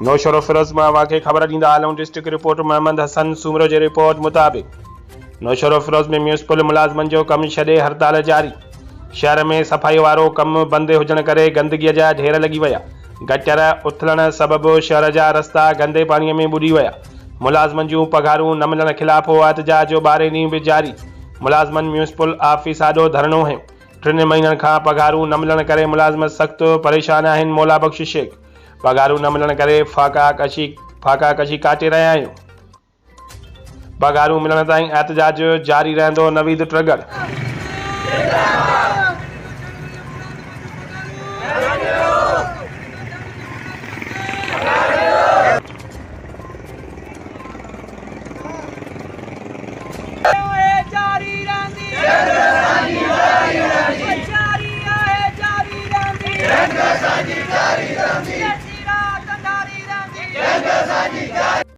नौशर फिरोज मां वाक़े ख़बर ॾींदा आलम डिस्ट्रिक्ट रिपोर्टर मोहम्मद हसन सूमरो जे रिपोर्ट मुताबिक़ नौशर फिरोज में म्यूनिसिपल मुलाज़मनि जो कमु छॾे हड़ताल जारी। शहर में सफ़ाई वारो कमु बंदि हुजण करे गंदगीअ जा ढेर लॻी विया। गटर उथलण सबबि शहर जा रस्ता गंदे पाणीअ में ॿुॾी विया। मुलाज़मनि जूं पघारूं न मिलण ख़िलाफ़ एहतजाज जो 12 ॾींहुं बि जारी। मुलाज़मनि म्यूनिसिपल ऑफिस आॾो धरणो हंयो। 3 महीननि खां पघारूं न मिलण करे मुलाज़िम सख़्त परेशान आहिनि। मौला बख़्श शेख पघारूं न मिलण करे फाका कशी काटे रहिया आहियूं। पघारूं मिलण ताईं एहतजाज जारी रहंदो। नवीद ट्रगर जारी